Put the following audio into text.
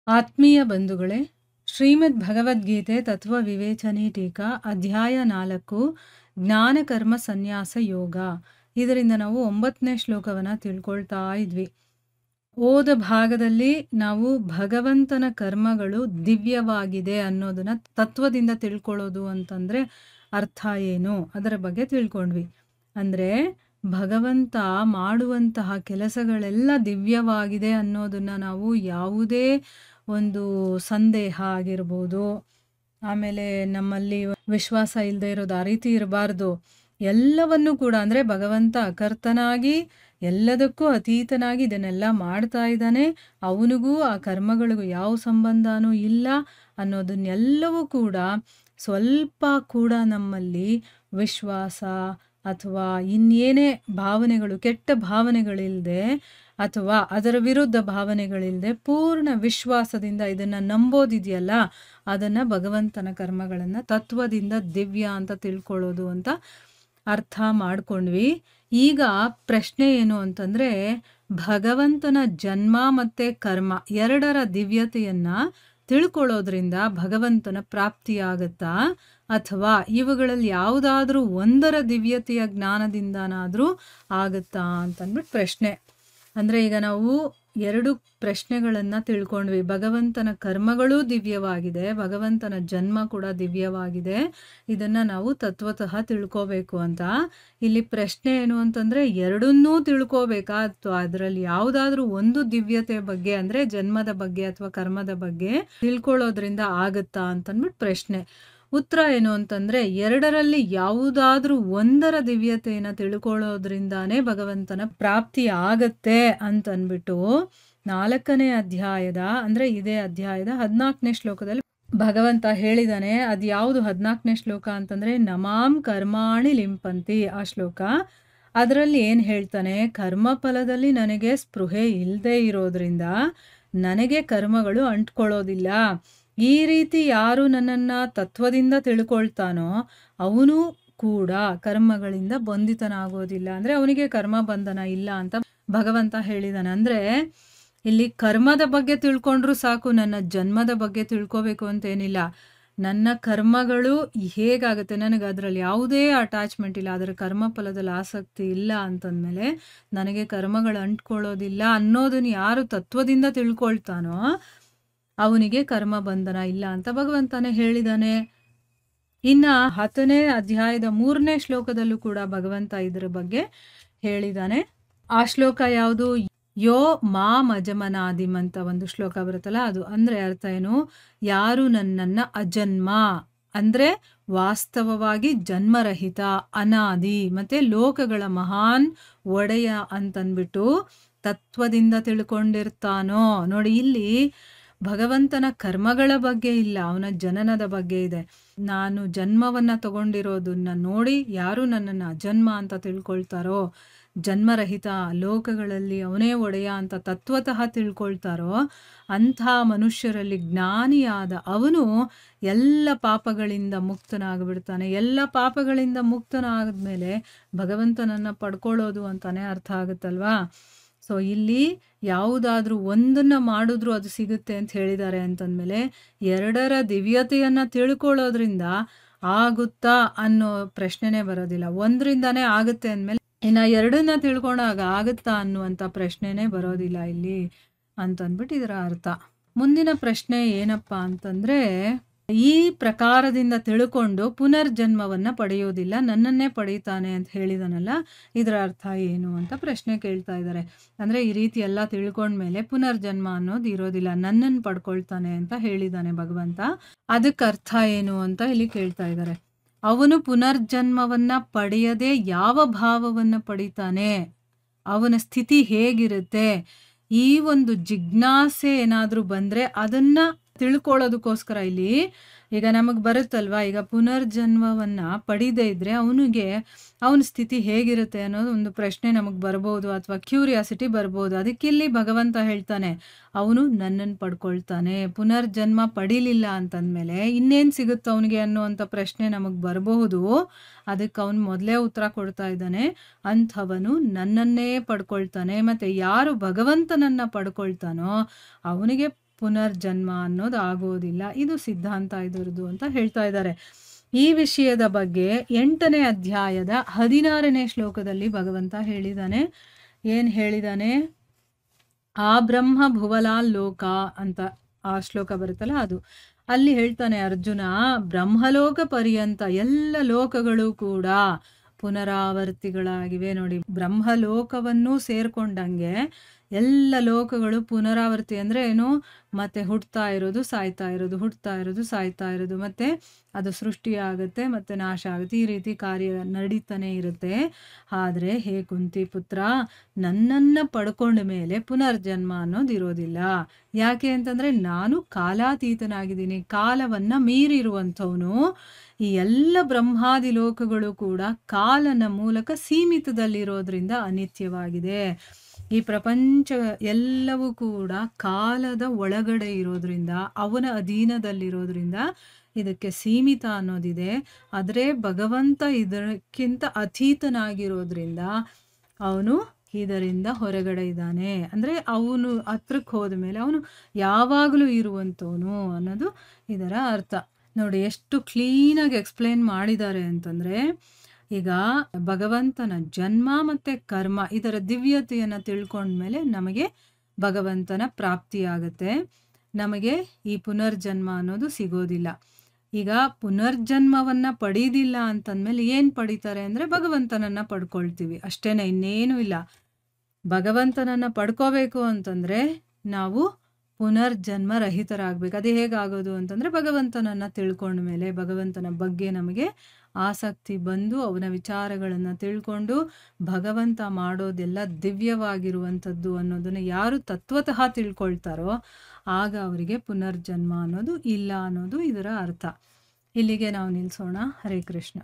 ಆತ್ಮೀಯ ಬಂಧುಗಳೇ, ಶ್ರೀಮದ್ ಭಗವದ್ಗೀತೆ ತತ್ವ ವಿವೇಚನೆ ಟೀಕಾ ಅಧ್ಯಾಯ 4 ಜ್ಞಾನ ಕರ್ಮ ಸನ್ಯಾಸ ಯೋಗ. ಇದರಿಂದ ನಾವು 9ನೇ ಶ್ಲೋಕವನ್ನು ತಿಳ್ಕೊಳ್ತಾ ಇದ್ವಿ. ಓದ ಭಾಗದಲ್ಲಿ ನಾವು ಭಗವಂತನ ಕರ್ಮಗಳು ದಿವ್ಯವಾಗಿದೆ ಅನ್ನೋದನ್ನ ತತ್ವದಿಂದ ತಿಳ್ಕೊಳ್ಳೋದು ಅಂತಂದ್ರೆ ಅರ್ಥ ಏನು, ಅದರ ಬಗ್ಗೆ ತಿಳ್ಕೊಂಡ್ವಿ. ಅಂದ್ರೆ ಭಗವಂತ ಮಾಡುವಂತಹ ಕೆಲಸಗಳೆಲ್ಲ ದಿವ್ಯವಾಗಿದೆ ಅನ್ನೋದನ್ನ ನಾವು ಯಾವುದೇ ಒಂದು ಸಂದೇಹ ಆಗಿರ್ಬೋದು, ಆಮೇಲೆ ನಮ್ಮಲ್ಲಿ ವಿಶ್ವಾಸ ಇಲ್ಲದೆ ಇರೋದು, ಆ ರೀತಿ ಇರಬಾರ್ದು. ಎಲ್ಲವನ್ನೂ ಕೂಡ ಅಂದರೆ ಭಗವಂತ ಕರ್ತನಾಗಿ ಎಲ್ಲದಕ್ಕೂ ಅತೀತನಾಗಿ ಇದನ್ನೆಲ್ಲ ಮಾಡ್ತಾ ಇದ್ದಾನೆ, ಅವನಿಗೂ ಆ ಕರ್ಮಗಳಿಗೂ ಯಾವ ಸಂಬಂಧನೂ ಇಲ್ಲ ಅನ್ನೋದನ್ನೆಲ್ಲವೂ ಕೂಡ ಸ್ವಲ್ಪ ಕೂಡ ನಮ್ಮಲ್ಲಿ ವಿಶ್ವಾಸ ಅಥವಾ ಇನ್ನೇನೇ ಭಾವನೆಗಳು, ಕೆಟ್ಟ ಭಾವನೆಗಳಿಲ್ಲದೆ ಅಥವಾ ಅದರ ವಿರುದ್ಧ ಭಾವನೆಗಳಿಲ್ಲದೆ ಪೂರ್ಣ ವಿಶ್ವಾಸದಿಂದ ಇದನ್ನು ನಂಬೋದಿದೆಯಲ್ಲ, ಅದನ್ನು ಭಗವಂತನ ಕರ್ಮಗಳನ್ನು ತತ್ವದಿಂದ ದಿವ್ಯ ಅಂತ ತಿಳ್ಕೊಳ್ಳೋದು ಅಂತ ಅರ್ಥ ಮಾಡ್ಕೊಂಡ್ವಿ. ಈಗ ಪ್ರಶ್ನೆ ಏನು ಅಂತಂದರೆ, ಭಗವಂತನ ಜನ್ಮ ಮತ್ತು ಕರ್ಮ ಎರಡರ ದಿವ್ಯತೆಯನ್ನು ತಿಳ್ಕೊಳ್ಳೋದ್ರಿಂದ ಭಗವಂತನ ಪ್ರಾಪ್ತಿಯಾಗತ್ತಾ, ಅಥವಾ ಇವುಗಳಲ್ಲಿ ಯಾವುದಾದ್ರೂ ಒಂದರ ದಿವ್ಯತೆಯ ಜ್ಞಾನದಿಂದನಾದರೂ ಆಗುತ್ತಾ ಅಂತಂದ್ಬಿಟ್ಟು ಪ್ರಶ್ನೆ. ಅಂದರೆ ಈಗ ನಾವು ಎರಡು ಪ್ರಶ್ನೆಗಳನ್ನು ತಿಳ್ಕೊಂಡ್ವಿ. ಭಗವಂತನ ಕರ್ಮಗಳೂ ದಿವ್ಯವಾಗಿದೆ, ಭಗವಂತನ ಜನ್ಮ ಕೂಡ ದಿವ್ಯವಾಗಿದೆ. ಇದನ್ನು ನಾವು ತತ್ವತಃ ತಿಳ್ಕೋಬೇಕು ಅಂತ. ಇಲ್ಲಿ ಪ್ರಶ್ನೆ ಏನು ಅಂತಂದರೆ, ಎರಡನ್ನೂ ತಿಳ್ಕೋಬೇಕಾ ಅಥವಾ ಅದರಲ್ಲಿ ಯಾವುದಾದ್ರೂ ಒಂದು ದಿವ್ಯತೆ ಬಗ್ಗೆ ಅಂದರೆ ಜನ್ಮದ ಬಗ್ಗೆ ಅಥವಾ ಕರ್ಮದ ಬಗ್ಗೆ ತಿಳ್ಕೊಳ್ಳೋದ್ರಿಂದ ಆಗುತ್ತಾ ಅಂತಂದ್ಬಿಟ್ಟು ಪ್ರಶ್ನೆ. ಉತ್ತರ ಏನು ಅಂತಂದರೆ, ಎರಡರಲ್ಲಿ ಯಾವುದಾದ್ರೂ ಒಂದರ ದಿವ್ಯತೆಯನ್ನು ತಿಳ್ಕೊಳ್ಳೋದ್ರಿಂದಾನೇ ಭಗವಂತನ ಪ್ರಾಪ್ತಿ ಆಗತ್ತೆ ಅಂತಂದ್ಬಿಟ್ಟು 4ನೇ ಅಧ್ಯಾಯದ ಅಂದರೆ ಇದೇ ಅಧ್ಯಾಯದ 14ನೇ ಶ್ಲೋಕದಲ್ಲಿ ಭಗವಂತ ಹೇಳಿದಾನೆ. ಅದು ಯಾವುದು 14ನೇ ಶ್ಲೋಕ ಅಂತಂದರೆ ನಮಾಂ ಕರ್ಮಾಣಿ ಲಿಂಪಂತಿ ಆ ಶ್ಲೋಕ. ಅದರಲ್ಲಿ ಏನು ಹೇಳ್ತಾನೆ, ಕರ್ಮಫಲದಲ್ಲಿ ನನಗೆ ಸ್ಪೃಹೆ ಇಲ್ಲದೆ ಇರೋದ್ರಿಂದ ನನಗೆ ಕರ್ಮಗಳು ಅಂಟ್ಕೊಳ್ಳೋದಿಲ್ಲ. ಈ ರೀತಿ ಯಾರು ನನ್ನನ್ನು ತತ್ವದಿಂದ ತಿಳ್ಕೊಳ್ತಾನೋ ಅವನು ಕೂಡ ಕರ್ಮಗಳಿಂದ ಬಂಧಿತನಾಗೋದಿಲ್ಲ, ಅಂದರೆ ಅವನಿಗೆ ಕರ್ಮ ಬಂಧನ ಇಲ್ಲ ಅಂತ ಭಗವಂತ ಹೇಳಿದಾನೆ. ಅಂದರೆ ಇಲ್ಲಿ ಕರ್ಮದ ಬಗ್ಗೆ ತಿಳ್ಕೊಂಡ್ರೂ ಸಾಕು, ನನ್ನ ಜನ್ಮದ ಬಗ್ಗೆ ತಿಳ್ಕೋಬೇಕು ಅಂತೇನಿಲ್ಲ. ನನ್ನ ಕರ್ಮಗಳು ಹೇಗಾಗುತ್ತೆ, ನನಗೆ ಅದರಲ್ಲಿ ಯಾವುದೇ ಅಟ್ಯಾಚ್ಮೆಂಟ್ ಇಲ್ಲ, ಅದರ ಕರ್ಮಫಲದಲ್ಲಿ ಆಸಕ್ತಿ ಇಲ್ಲ ಅಂತಂದಮೇಲೆ ನನಗೆ ಕರ್ಮಗಳು ಅಂಟ್ಕೊಳ್ಳೋದಿಲ್ಲ ಅನ್ನೋದನ್ನು ಯಾರು ತತ್ವದಿಂದ ತಿಳ್ಕೊಳ್ತಾನೋ ಅವನಿಗೆ ಕರ್ಮ ಬಂಧನ ಇಲ್ಲ ಅಂತ ಭಗವಂತನೇ ಹೇಳಿದಾನೆ. ಇನ್ನು 10ನೇ ಅಧ್ಯಾಯದ 3ನೇ ಶ್ಲೋಕದಲ್ಲೂ ಕೂಡ ಭಗವಂತ ಇದರ ಬಗ್ಗೆ ಹೇಳಿದಾನೆ. ಆ ಶ್ಲೋಕ ಯಾವುದು, ಯೋ ಮಾಮಜಮನಾದಿಮ್ ಅಂತ ಒಂದು ಶ್ಲೋಕ ಬರುತ್ತಲ್ಲ ಅದು. ಅಂದರೆ ಅರ್ಥ ಏನು, ಯಾರು ನನ್ನನ್ನು ಅಜನ್ಮ ಅಂದರೆ ವಾಸ್ತವವಾಗಿ ಜನ್ಮರಹಿತ, ಅನಾದಿ ಮತ್ತು ಲೋಕಗಳ ಮಹಾನ್ ಒಡೆಯ ಅಂತಂದ್ಬಿಟ್ಟು ತತ್ವದಿಂದ ತಿಳ್ಕೊಂಡಿರ್ತಾನೋ. ನೋಡಿ, ಇಲ್ಲಿ ಭಗವಂತನ ಕರ್ಮಗಳ ಬಗ್ಗೆ ಇಲ್ಲ, ಅವನ ಜನನದ ಬಗ್ಗೆ ಇದೆ. ನಾನು ಜನ್ಮವನ್ನು ತಗೊಂಡಿರೋದನ್ನ ನೋಡಿ ಯಾರು ನನ್ನನ್ನು ಅಜನ್ಮ ಅಂತ ತಿಳ್ಕೊಳ್ತಾರೋ, ಜನ್ಮರಹಿತ, ಲೋಕಗಳಲ್ಲಿ ಅವನೇ ಒಡೆಯ ಅಂತ ತತ್ವತಃ ತಿಳ್ಕೊಳ್ತಾರೋ ಅಂಥ ಮನುಷ್ಯರಲ್ಲಿ ಜ್ಞಾನಿಯಾದ ಅವನು ಎಲ್ಲ ಪಾಪಗಳಿಂದ ಮುಕ್ತನಾಗ್ಬಿಡ್ತಾನೆ. ಎಲ್ಲ ಪಾಪಗಳಿಂದ ಮುಕ್ತನಾದ್ಮೇಲೆ ಭಗವಂತನನ್ನು ಪಡ್ಕೊಳ್ಳೋದು ಅಂತಾನೆ ಅರ್ಥ ಆಗುತ್ತಲ್ವಾ. ಸೊ ಇಲ್ಲಿ ಯಾವುದಾದ್ರೂ ಒಂದನ್ನು ಮಾಡಿದ್ರೂ ಅದು ಸಿಗುತ್ತೆ ಅಂತ ಹೇಳಿದ್ದಾರೆ ಅಂತಂದಮೇಲೆ ಎರಡರ ದಿವ್ಯತೆಯನ್ನು ತಿಳ್ಕೊಳ್ಳೋದ್ರಿಂದ ಆಗುತ್ತಾ ಅನ್ನೋ ಪ್ರಶ್ನೆನೇ ಬರೋದಿಲ್ಲ. ಒಂದರಿಂದಾನೇ ಆಗುತ್ತೆ ಅಂದಮೇಲೆ ಇನ್ನು ಎರಡನ್ನ ತಿಳ್ಕೊಂಡಾಗ ಆಗುತ್ತಾ ಅನ್ನುವಂಥ ಪ್ರಶ್ನೆನೇ ಬರೋದಿಲ್ಲ ಇಲ್ಲಿ ಅಂತಂದ್ಬಿಟ್ಟು ಇದರ ಅರ್ಥ. ಮುಂದಿನ ಪ್ರಶ್ನೆ ಏನಪ್ಪ ಅಂತಂದರೆ, ಈ ಪ್ರಕಾರದಿಂದ ತಿಳ್ಕೊಂಡು ಪುನರ್ಜನ್ಮವನ್ನು ಪಡೆಯೋದಿಲ್ಲ, ನನ್ನನ್ನೇ ಪಡೀತಾನೆ ಅಂತ ಹೇಳಿದಾನಲ್ಲ, ಇದರ ಅರ್ಥ ಏನು ಅಂತ ಪ್ರಶ್ನೆ ಕೇಳ್ತಾ ಇದ್ದಾರೆ. ಅಂದರೆ ಈ ರೀತಿ ಎಲ್ಲ ತಿಳ್ಕೊಂಡ್ಮೇಲೆ ಪುನರ್ಜನ್ಮ ಅನ್ನೋದು ಇರೋದಿಲ್ಲ, ನನ್ನನ್ನು ಪಡ್ಕೊಳ್ತಾನೆ ಅಂತ ಹೇಳಿದಾನೆ ಭಗವಂತ. ಅದಕ್ಕೆ ಅರ್ಥ ಏನು ಅಂತ ಇಲ್ಲಿ ಕೇಳ್ತಾ ಇದ್ದಾರೆ. ಅವನು ಪುನರ್ಜನ್ಮವನ್ನು ಪಡೆಯದೆ ಯಾವ ಭಾವವನ್ನು ಪಡಿತಾನೆ, ಅವನ ಸ್ಥಿತಿ ಹೇಗಿರುತ್ತೆ, ಈ ಒಂದು ಜಿಜ್ಞಾಸೆ ಏನಾದರೂ ಬಂದರೆ ಅದನ್ನು ತಿಳ್ಕೊಳ್ಳೋದಕ್ಕೋಸ್ಕರ ಇಲ್ಲಿ ಈಗ ನಮಗೆ ಬರುತ್ತಲ್ವ, ಈಗ ಪುನರ್ಜನ್ಮವನ್ನು ಪಡೀದೇ ಇದ್ದರೆ ಅವನ ಸ್ಥಿತಿ ಹೇಗಿರುತ್ತೆ ಅನ್ನೋದು ಒಂದು ಪ್ರಶ್ನೆ ನಮಗೆ ಬರ್ಬೋದು, ಅಥವಾ ಕ್ಯೂರಿಯಾಸಿಟಿ ಬರ್ಬೋದು. ಅದಕ್ಕಿಲ್ಲಿ ಭಗವಂತ ಹೇಳ್ತಾನೆ ಅವನು ನನ್ನನ್ನು ಪಡ್ಕೊಳ್ತಾನೆ. ಪುನರ್ಜನ್ಮ ಪಡೀಲಿಲ್ಲ ಅಂತಂದಮೇಲೆ ಇನ್ನೇನು ಸಿಗುತ್ತೆ ಅವನಿಗೆ ಅನ್ನುವಂಥ ಪ್ರಶ್ನೆ ನಮಗೆ ಬರಬಹುದು. ಅದಕ್ಕೆ ಅವನು ಮೊದಲೇ ಉತ್ತರ ಕೊಡ್ತಾ ಇದ್ದಾನೆ, ಅಂಥವನು ನನ್ನನ್ನೇ ಪಡ್ಕೊಳ್ತಾನೆ. ಮತ್ತು ಯಾರು ಭಗವಂತನನ್ನು ಪಡ್ಕೊಳ್ತಾನೋ ಅವನಿಗೆ ಪುನರ್ಜನ್ಮ ಅನ್ನೋದು ಆಗೋದಿಲ್ಲ. ಇದು ಸಿದ್ಧಾಂತ ಇದರದು ಅಂತ ಹೇಳ್ತಾ ಇದ್ದಾರೆ. ಈ ವಿಷಯದ ಬಗ್ಗೆ 8ನೇ ಅಧ್ಯಾಯದ 16ನೇ ಶ್ಲೋಕದಲ್ಲಿ ಭಗವಂತ ಹೇಳಿದಾನೆ. ಏನು ಹೇಳಿದಾನೆ? ಆ ಬ್ರಹ್ಮ ಭುವಲಾಲ್ಲೋಕ ಅಂತ ಆ ಶ್ಲೋಕ ಬರುತ್ತಲ್ಲ ಅದು. ಅಲ್ಲಿ ಹೇಳ್ತಾನೆ ಅರ್ಜುನ, ಬ್ರಹ್ಮಲೋಕ ಪರ್ಯಂತ ಎಲ್ಲ ಲೋಕಗಳು ಕೂಡ ಪುನರಾವರ್ತಿಗಳಾಗಿವೆ. ನೋಡಿ, ಬ್ರಹ್ಮಲೋಕವನ್ನು ಸೇರ್ಕೊಂಡಂಗೆ ಎಲ್ಲ ಲೋಕಗಳು ಪುನರಾವರ್ತಿ ಅಂದರೆ ಏನು? ಮತ್ತೆ ಹುಟ್ತಾ ಇರೋದು, ಸಾಯ್ತಾ ಇರೋದು, ಹುಟ್ತಾ ಇರೋದು, ಸಾಯ್ತಾ ಇರೋದು, ಮತ್ತೆ ಅದು ಸೃಷ್ಟಿಯಾಗುತ್ತೆ, ಮತ್ತೆ ನಾಶ ಆಗುತ್ತೆ. ಈ ರೀತಿ ಕಾರ್ಯ ನಡೀತಾನೆ ಇರುತ್ತೆ. ಆದರೆ ಹೇ ಕುಂತಿ ಪುತ್ರ, ನನ್ನನ್ನು ಪಡ್ಕೊಂಡ ಮೇಲೆ ಪುನರ್ಜನ್ಮ ಅನ್ನೋದು ಇರೋದಿಲ್ಲ. ಯಾಕೆ ಅಂತಂದರೆ ನಾನು ಕಾಲಾತೀತನಾಗಿದ್ದೀನಿ, ಕಾಲವನ್ನು ಮೀರಿರುವಂಥವನು. ಈ ಎಲ್ಲ ಬ್ರಹ್ಮಾದಿ ಲೋಕಗಳು ಕೂಡ ಕಾಲನ ಮೂಲಕ ಸೀಮಿತದಲ್ಲಿರೋದ್ರಿಂದ ಅನಿತ್ಯವಾಗಿದೆ. ಈ ಪ್ರಪಂಚ ಎಲ್ಲವೂ ಕೂಡ ಕಾಲದ ಒಳಗಡೆ ಇರೋದ್ರಿಂದ, ಅವನ ಅಧೀನದಲ್ಲಿರೋದ್ರಿಂದ ಇದಕ್ಕೆ ಸೀಮಿತ ಅನ್ನೋದಿದೆ. ಆದರೆ ಭಗವಂತ ಇದಕ್ಕಿಂತ ಅತೀತನಾಗಿರೋದ್ರಿಂದ ಅವನು ಇದರಿಂದ ಹೊರಗಡೆ ಇದ್ದಾನೆ. ಅಂದರೆ ಅವನು ಹತ್ರಕ್ಕೆ ಹೋದ ಮೇಲೆ ಅವನು ಯಾವಾಗಲೂ ಇರುವಂಥವನು ಅನ್ನೋದು ಇದರ ಅರ್ಥ. ನೋಡಿ ಎಷ್ಟು ಕ್ಲೀನಾಗಿ ಎಕ್ಸ್ಪ್ಲೇನ್ ಮಾಡಿದ್ದಾರೆ ಅಂತಂದರೆ, ಈಗ ಭಗವಂತನ ಜನ್ಮ ಮತ್ತು ಕರ್ಮ ಇದರ ದಿವ್ಯತೆಯನ್ನು ತಿಳ್ಕೊಂಡ್ಮೇಲೆ ನಮಗೆ ಭಗವಂತನ ಪ್ರಾಪ್ತಿಯಾಗತ್ತೆ. ನಮಗೆ ಈ ಪುನರ್ಜನ್ಮ ಅನ್ನೋದು ಸಿಗೋದಿಲ್ಲ. ಈಗ ಪುನರ್ಜನ್ಮವನ್ನು ಪಡೀದಿಲ್ಲ ಅಂತಂದಮೇಲೆ ಏನು ಪಡಿತಾರೆ ಅಂದರೆ ಭಗವಂತನನ್ನು ಪಡ್ಕೊಳ್ತೀವಿ, ಅಷ್ಟೇನೆ, ಇನ್ನೇನೂ ಇಲ್ಲ. ಭಗವಂತನನ್ನು ಪಡ್ಕೋಬೇಕು ಅಂತಂದರೆ ನಾವು ಪುನರ್ಜನ್ಮ ರಹಿತರಾಗಬೇಕು. ಅದೇ ಹೇಗಾಗೋದು ಅಂತಂದರೆ ಭಗವಂತನನ್ನು ತಿಳ್ಕೊಂಡ ಮೇಲೆ, ಭಗವಂತನ ಬಗ್ಗೆ ನಮಗೆ ಆಸಕ್ತಿ ಬಂದು ಅವನ ವಿಚಾರಗಳನ್ನು ತಿಳ್ಕೊಂಡು ಭಗವಂತ ಮಾಡೋದೆಲ್ಲ ದಿವ್ಯವಾಗಿರುವಂಥದ್ದು ಅನ್ನೋದನ್ನು ಯಾರು ತತ್ವತಃ ತಿಳ್ಕೊಳ್ತಾರೋ ಆಗ ಅವರಿಗೆ ಪುನರ್ಜನ್ಮ ಅನ್ನೋದು ಇಲ್ಲ ಅನ್ನೋದು ಇದರ ಅರ್ಥ. ಇಲ್ಲಿಗೆ ನಾವು ನಿಲ್ಲಿಸೋಣ. ಹರೇ ಕೃಷ್ಣ.